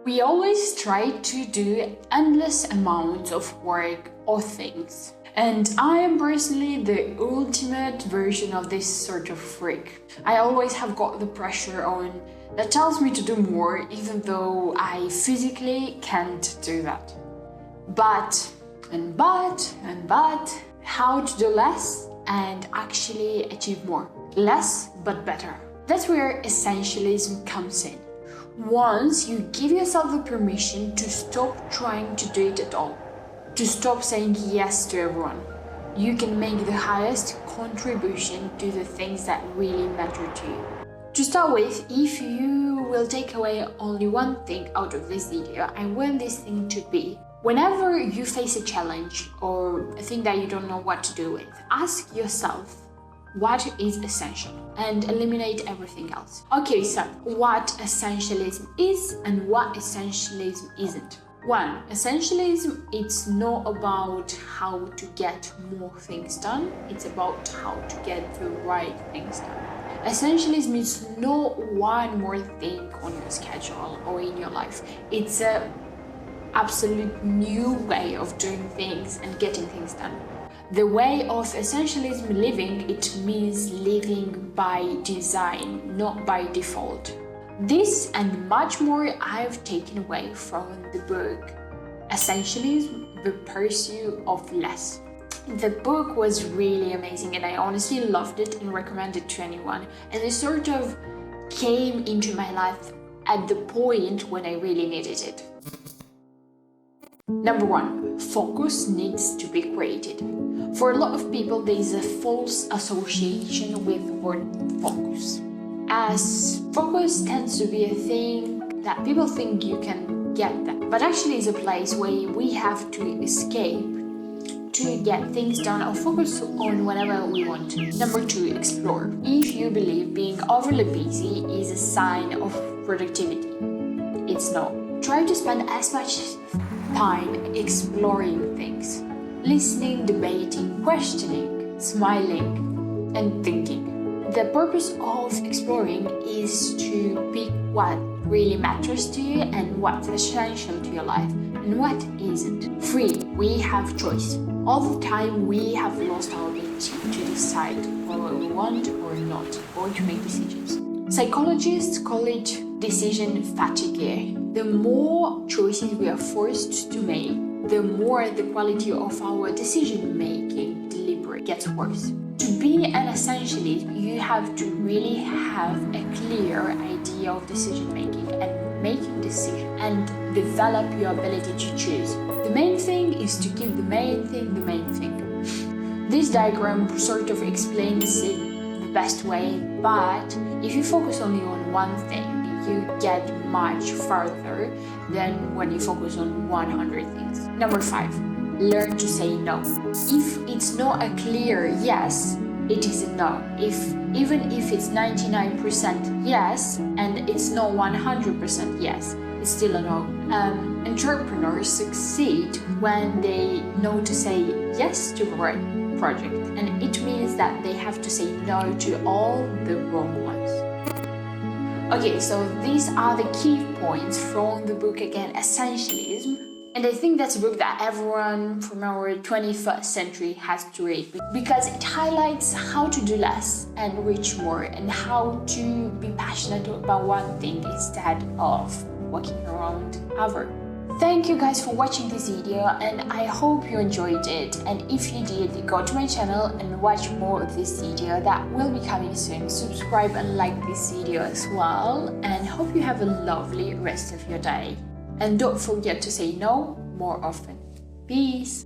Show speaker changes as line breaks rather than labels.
We always try to do endless amounts of work or things. And I am personally the ultimate version of this sort of freak. I always have got the pressure on that tells me to do more, even though I physically can't do that. But, how to do less and actually achieve more. Less, but better. That's where essentialism comes in. Once you give yourself the permission to stop trying to do it at all, to stop saying yes to everyone, you can make the highest contribution to the things that really matter to you. To start with, if you will take away only one thing out of this video, I want this thing to be: whenever you face a challenge or a thing that you don't know what to do with, ask yourself what is essential and eliminate everything else. Okay, so what essentialism is and what essentialism isn't. 1. Essentialism, it's not about how to get more things done, it's about how to get the right things done. Essentialism is not one more thing on your schedule or in your life. It's a absolute new way of doing things and getting things done. The way of essentialism living, it means living by design, not by default. This and much more I've taken away from the book Essentialism, The Pursuit of Less. The book was really amazing and I honestly loved it and recommend it to anyone. And it sort of came into my life at the point when I really needed it. Number 1, focus needs to be created. For a lot of people, there is a false association with the word focus, as focus tends to be a thing that people think you can get that, but actually it's a place where we have to escape to get things done or focus on whatever we want to. Number 2, explore. If you believe being overly busy is a sign of productivity, it's not. Try to spend as much time exploring things, listening, debating, questioning, smiling, and thinking. The purpose of exploring is to pick what really matters to you and what's essential to your life and what isn't. 3. We have choice. All the time we have lost our ability to decide what we want or not, or to make decisions. Psychologists call it decision fatigue. The more choices we are forced to make, the more the quality of our decision-making deliberate gets worse. To be an essentialist, you have to really have a clear idea of decision-making and making decisions and develop your ability to choose. The main thing is to keep the main thing. This diagram sort of explains it the best way, but if you focus only on one thing, you get much farther than when you focus on 100 things. Number 5, learn to say no. If it's not a clear yes, it is a no. Even if it's 99% yes and it's not 100% yes, it's still a no. Entrepreneurs succeed when they know to say yes to the right project, and it means that they have to say no to all the wrong ones. Okay, so these are the key points from the book again, Essentialism. And I think that's a book that everyone from our 21st century has to read because it highlights how to do less and reach more and how to be passionate about one thing instead of walking around other. Thank you guys for watching this video and I hope you enjoyed it, and if you did, go to my channel and watch more of this video that will be coming soon. Subscribe and like this video as well, and hope you have a lovely rest of your day. And don't forget to say no more often. Peace!